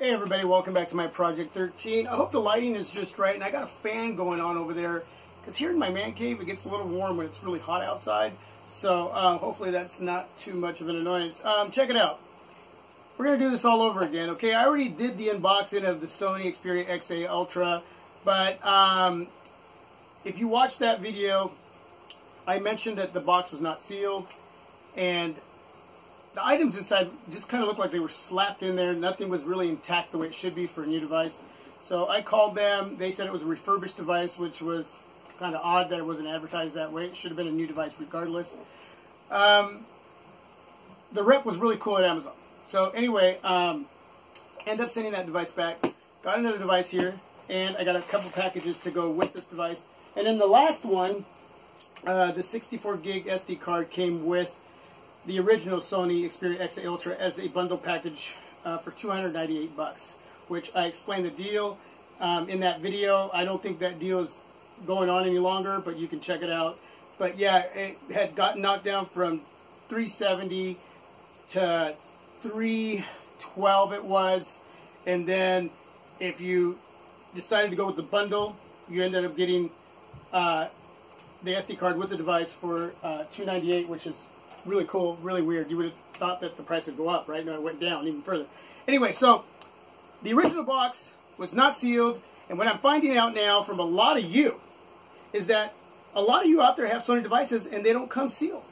Hey everybody, welcome back to my Project 13. I hope the lighting is just right, and I got a fan going on over there because here in my man cave it gets a little warm when it's really hot outside, so hopefully that's not too much of an annoyance. Check it out. We're going to do this all over again, okay? I already did the unboxing of the Sony Xperia XA Ultra, but if you watched that video, I mentioned that the box was not sealed, and the items inside just kind of looked like they were slapped in there. Nothing was really intact the way it should be for a new device. So I called them. They said it was a refurbished device, which was kind of odd that it wasn't advertised that way. It should have been a new device regardless. The rep was really cool at Amazon. So anyway, end up sending that device back. Got another device here, and I got a couple packages to go with this device. And then the last one, the 64 gig SD card came with the original Sony Xperia XA Ultra as a bundle package for $298, which I explained the deal in that video. I don't think that deal is going on any longer, but you can check it out. But yeah, it had gotten knocked down from $370 to $312 it was, and then if you decided to go with the bundle, you ended up getting the SD card with the device for $298, which is really cool, really weird. You would have thought that the price would go up, right? No, it went down even further. Anyway, so the original box was not sealed, and what I'm finding out now from a lot of you is that a lot of you out there have Sony devices and they don't come sealed.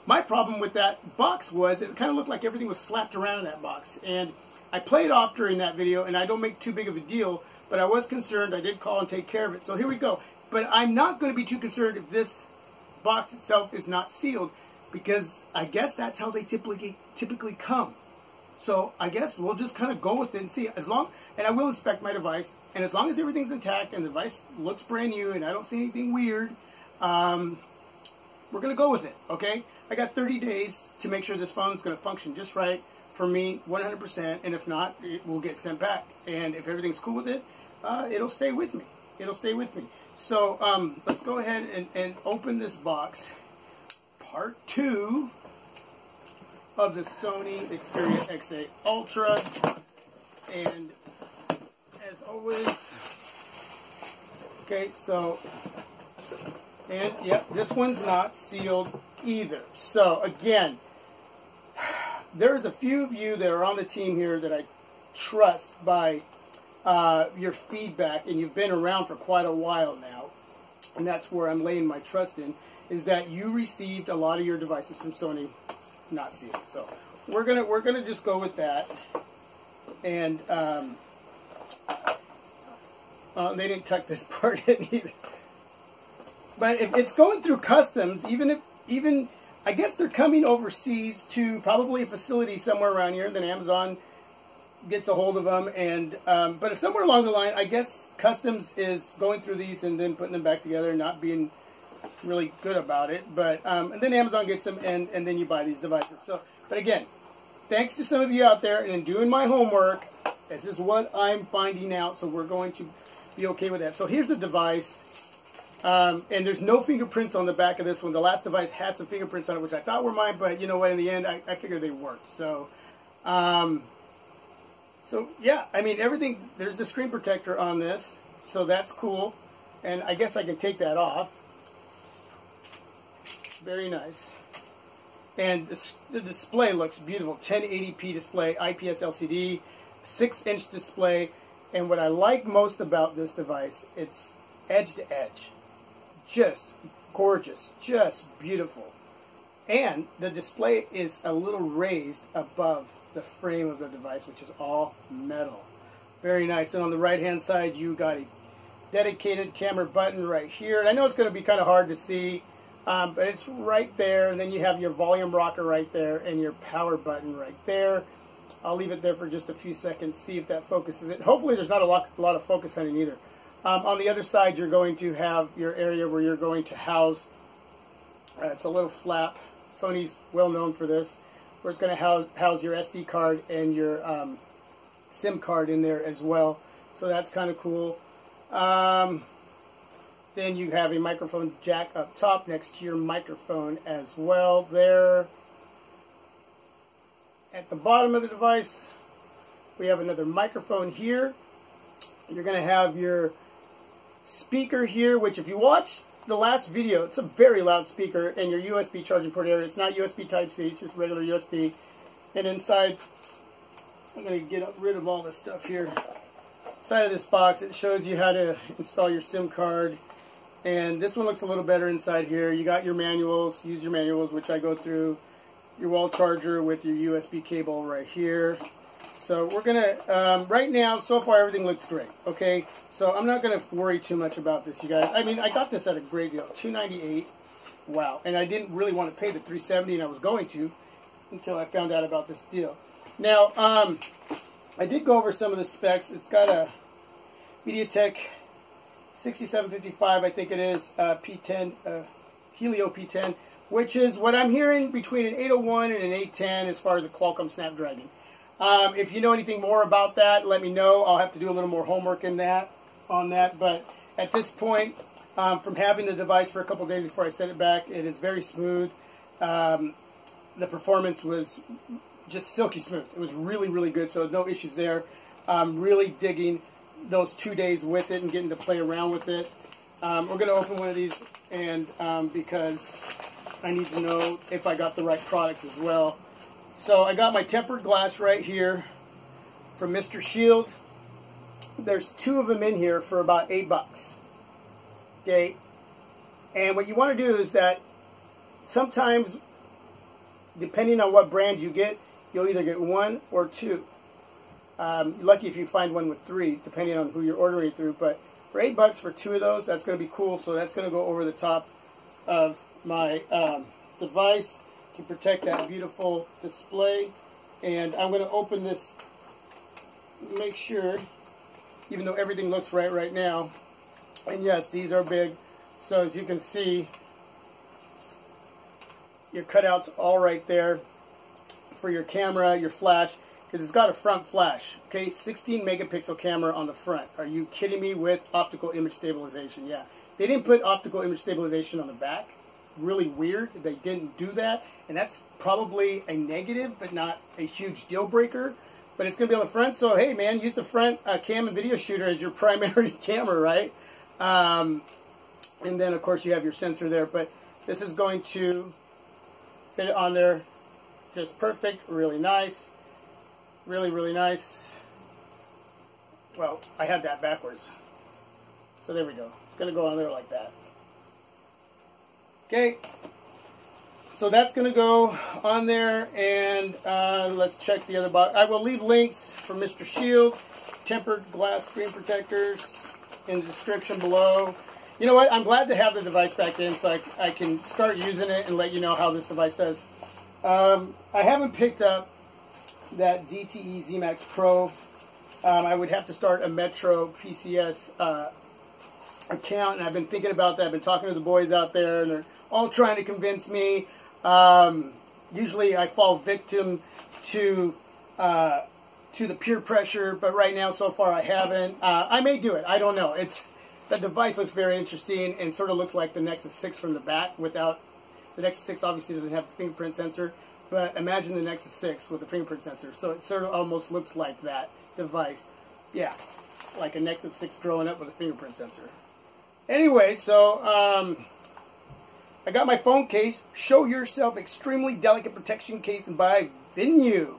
My problem with that box was it kind of looked like everything was slapped around in that box, and I played off during that video, and I don't make too big of a deal, but I was concerned. I did call and take care of it. So here we go. But I'm not going to be too concerned if this box itself is not sealed, because I guess that's how they typically come. So I guess we'll just kind of go with it and see. And I will inspect my device, and as long as everything's intact and the device looks brand new and I don't see anything weird, we're going to go with it, okay? I got 30 days to make sure this phone is going to function just right for me, 100%, and if not, it will get sent back. And if everything's cool with it, it'll stay with me. It'll stay with me. So let's go ahead and open this box. Part 2 of the Sony Xperia XA Ultra, and as always, okay, so, and yep, this one's not sealed either. So again, there's a few of you that are on the team here that I trust by your feedback, and you've been around for quite a while now, and that's where I'm laying my trust in, is that you received a lot of your devices from Sony not sealed. So we're gonna just go with that. And they didn't tuck this part in either. But if it's going through customs, even I guess they're coming overseas to probably a facility somewhere around here, then Amazon gets a hold of them, and but somewhere along the line, I guess customs is going through these and then putting them back together and not being really good about it. But and then Amazon gets them, and then you buy these devices. So, but again, thanks to some of you out there, and in doing my homework, this is what I'm finding out. So we're going to be okay with that. So here's the device, and there's no fingerprints on the back of this one. The last device had some fingerprints on it, which I thought were mine, but you know what? In the end, I figured they weren't. So, so yeah, I mean everything. There's the screen protector on this, so that's cool, and I guess I can take that off. Very nice. And the display looks beautiful. 1080p display, IPS LCD, 6-inch display. And what I like most about this device, it's edge to edge. Just gorgeous, just beautiful. And the display is a little raised above the frame of the device, which is all metal. Very nice. And on the right-hand side, you got a dedicated camera button right here. And I know it's going to be kind of hard to see, but it's right there, and then you have your volume rocker right there and your power button right there. I'll leave it there for just a few seconds, see if that focuses it. Hopefully there's not a lot of focus on it either. On the other side, you're going to have your area where you're going to house, it's a little flap. Sony's well known for this, where it's going to house your SD card and your SIM card in there as well. So that's kind of cool. Then you have a microphone jack up top next to your microphone as well there. At the bottom of the device, We have another microphone here. You're going to have your speaker here, which if you watch the last video, it's a very loud speaker, and your USB charging port area. It's not USB Type-C, it's just regular USB. And inside, I'm going to get rid of all this stuff here. Inside of this box, it shows you how to install your SIM card. And this one looks a little better inside here. You got your manuals, use your manuals, which I go through. Your wall charger with your USB cable right here. So we're going to, right now, so far everything looks great, okay? So I'm not going to worry too much about this, you guys. I mean, I got this at a great deal, $298. Wow. And I didn't really want to pay the $370, and I was going to until I found out about this deal. Now, I did go over some of the specs. It's got a MediaTek 6755, I think it is, P10, Helio P10, which is what I'm hearing between an 801 and an 810 as far as a Qualcomm Snapdragon. If you know anything more about that, let me know. I'll have to do a little more homework on that. But at this point, from having the device for a couple days before I sent it back, it is very smooth. The performance was just silky smooth. It was really, really good, so no issues there. I'm really digging those 2 days with it and getting to play around with it. We're going to open one of these, and because I need to know if I got the right products as well. So I got my tempered glass right here from Mr. Shield. There's 2 of them in here for about $8. Okay, and what you want to do is that sometimes, depending on what brand you get, you'll either get 1 or 2. You're lucky if you find one with 3, depending on who you're ordering it through. But for $8 for 2 of those, that's going to be cool. So that's going to go over the top of my device to protect that beautiful display. And I'm going to open this, make sure, even though everything looks right now. And yes, these are big. So as you can see, your cutouts all right there for your camera, your flash, because it's got a front flash. Okay, 16 megapixel camera on the front. Are you kidding me with optical image stabilization? Yeah, they didn't put optical image stabilization on the back. Really weird. They didn't do that, and that's probably a negative, but not a huge deal breaker. But it's going to be on the front, so hey, man, use the front cam and video shooter as your primary camera, right? And then, of course, you have your sensor there. But this is going to fit it on there just perfect. Really nice. Really, really nice. Well, I had that backwards. So there we go. It's going to go on there like that. Okay. So that's going to go on there. And let's check the other box. I will leave links for Mr. Shield, tempered glass screen protectors in the description below. You know what? I'm glad to have the device back in so I can start using it and let you know how this device does. I haven't picked up that ZTE ZMAX Pro. I would have to start a Metro PCS account, and I've been thinking about that. I've been talking to the boys out there, and they're all trying to convince me. Usually I fall victim to the peer pressure, but right now, so far, I haven't. I may do it. I don't know. The device looks very interesting and sort of looks like the Nexus 6 from the back without... The Nexus 6 obviously doesn't have a fingerprint sensor, but imagine the Nexus 6 with a fingerprint sensor. So it sort of almost looks like that device. Yeah, like a Nexus 6 growing up with a fingerprint sensor. Anyway, so I got my phone case. Show Yourself Extremely Delicate Protection Case by Venue.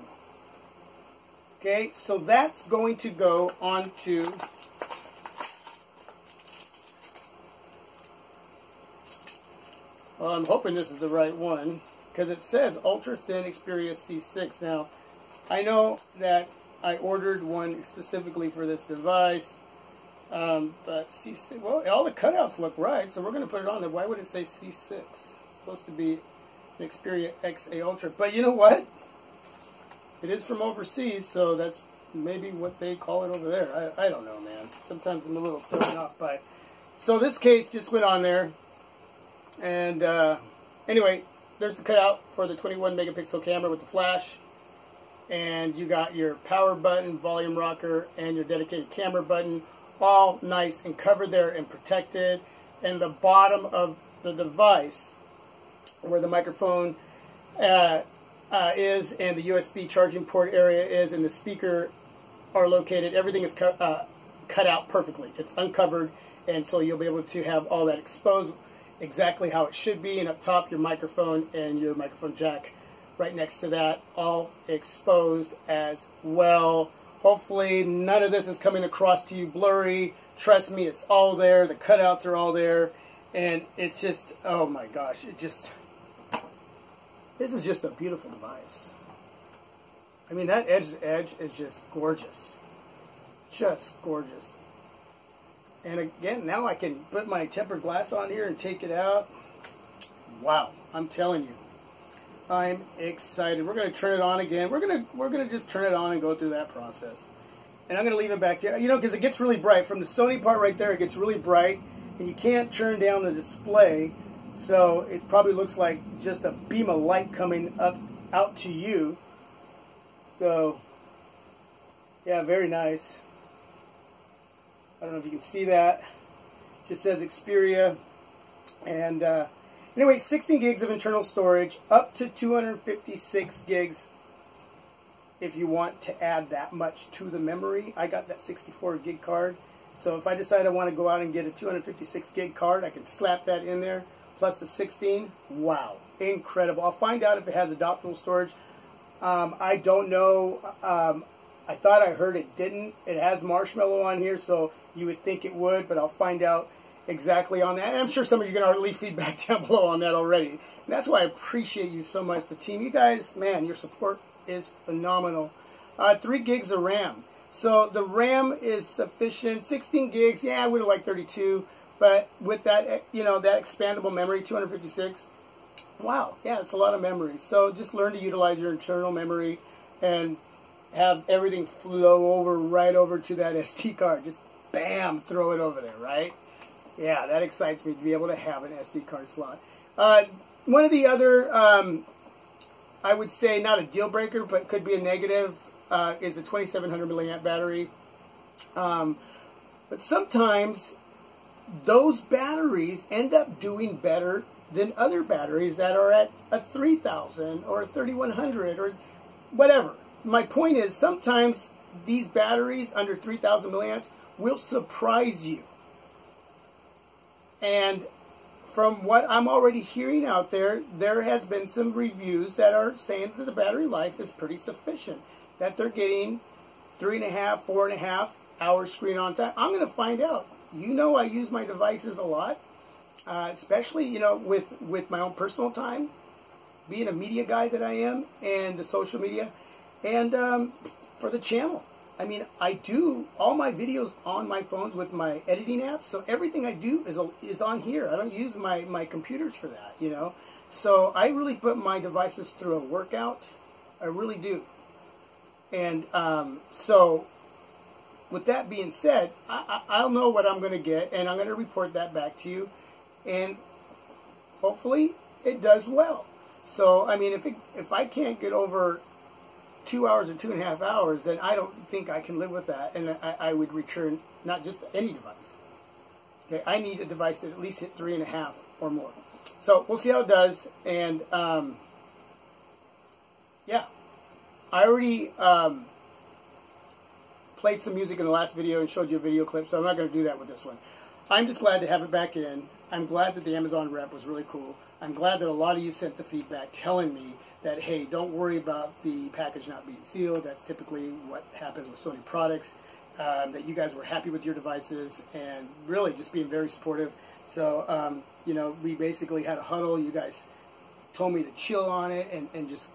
Okay, so that's going to go onto... Well, I'm hoping this is the right one, because it says Ultra Thin Xperia C6. Now, I know that I ordered one specifically for this device, but C6, well, all the cutouts look right, so we're going to put it on there. Why would it say C6? It's supposed to be an Xperia XA Ultra. But you know what? It is from overseas, so that's maybe what they call it over there. I don't know, man. Sometimes I'm a little thrown off by it. So this case just went on there. And anyway, there's the cutout for the 21 megapixel camera with the flash. And you got your power button, volume rocker, and your dedicated camera button. All nice and covered there and protected. And the bottom of the device, where the microphone is and the USB charging port area is and the speaker are located. Everything is cut out perfectly. It's uncovered, and so you'll be able to have all that exposed exactly how it should be. And up top, your microphone and your microphone jack right next to that, all exposed as well. Hopefully none of this is coming across to you blurry. Trust me, it's all there. The cutouts are all there. And it's just, oh my gosh, this is just a beautiful device. I mean, that edge to edge is just gorgeous. Just gorgeous. And again, now I can put my tempered glass on here and take it out. Wow, I'm telling you. I'm excited. We're going to turn it on again. We're going to just turn it on and go through that process. And I'm going to leave it back here. You know, because it gets really bright. From the Sony part right there, it gets really bright. And you can't turn down the display. So it probably looks like just a beam of light coming up out to you. So, yeah, very nice. I don't know if you can see that. Just says Xperia. And anyway, 16 gigs of internal storage, up to 256 gigs if you want to add that much to the memory. I got that 64 gig card. So if I decide I want to go out and get a 256 gig card, I can slap that in there, plus the 16. Wow, incredible. I'll find out if it has adaptable storage. I don't know. I thought I heard it didn't. It has Marshmallow on here, so you would think it would, but I'll find out exactly on that. And I'm sure some of you are going to leave feedback down below on that already. And that's why I appreciate you so much. The team, you guys, man, your support is phenomenal. 3 gigs of RAM. So the RAM is sufficient. 16 gigs, yeah, I would have liked 32. But with that, you know, that expandable memory, 256, wow, yeah, it's a lot of memory. So just learn to utilize your internal memory and have everything flow over right over to that SD card. Just bam, throw it over there, right? Yeah, that excites me to be able to have an SD card slot. One of the other, I would say not a deal breaker, but could be a negative, is the 2700 milliamp battery. But sometimes those batteries end up doing better than other batteries that are at a 3000 or a 3100 or whatever. My point is, sometimes these batteries under 3000 milliamps will surprise you. And from what I'm already hearing out there, there has been some reviews that are saying that the battery life is pretty sufficient, that they're getting 3.5, 4.5 hours screen on time. I'm going to find out. You know, I use my devices a lot, especially, you know, with my own personal time, being a media guy that I am, and the social media, and for the channel. I mean, I do all my videos on my phones with my editing apps, so everything I do is on here. I don't use my computers for that, you know. So I really put my devices through a workout. I really do. And so with that being said, I'll know what I'm going to get, and I'm going to report that back to you. And hopefully it does well. So, I mean, if I can't get over 2 hours or 2.5 hours, then I don't think I can live with that, and I would return not just any device. Okay, I need a device that at least hit 3.5 or more. So we'll see how it does, and yeah, I already played some music in the last video and showed you a video clip, so I'm not going to do that with this one. I'm just glad to have it back in. I'm glad that the Amazon rep was really cool. I'm glad that a lot of you sent the feedback telling me that, hey, don't worry about the package not being sealed. That's typically what happens with Sony products. That you guys were happy with your devices and really just being very supportive. So, you know, we basically had a huddle. You guys told me to chill on it and just,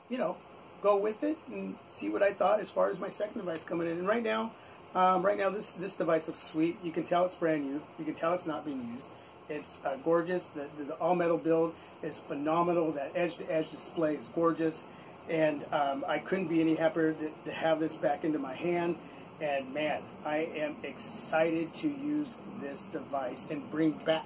you know, go with it and see what I thought as far as my second device coming in. And right now this device looks sweet. You can tell it's brand new. You can tell it's not being used. It's gorgeous. The all-metal build is phenomenal. That edge-to-edge display is gorgeous. And I couldn't be any happier to have this back into my hand. And man, I am excited to use this device and bring back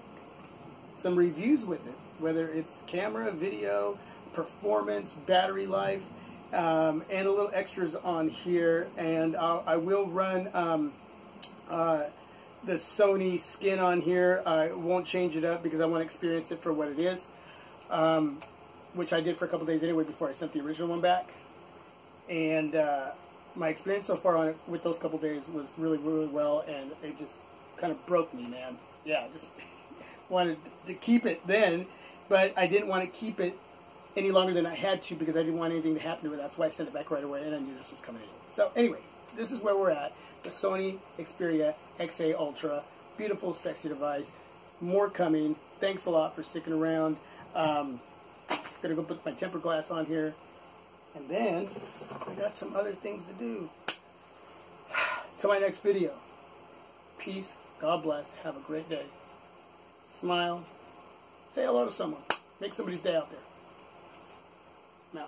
some reviews with it, whether it's camera, video, performance, battery life, and a little extras on here. And I will run the Sony skin on here. I won't change it up because I want to experience it for what it is, which I did for a couple days anyway before I sent the original one back. And my experience so far on it with those couple days was really, really well, and it just kind of broke me, man. Yeah, I just wanted to keep it then, but I didn't want to keep it any longer than I had to because I didn't want anything to happen to it. That's why I sent it back right away, and I knew this was coming in. So anyway, this is where we're at. The Sony Xperia XA Ultra. Beautiful, sexy device. More coming. Thanks a lot for sticking around. Gonna go put my tempered glass on here. And then, I got some other things to do. Till my next video. Peace. God bless. Have a great day. Smile. Say hello to someone. Make somebody's day out there. Now.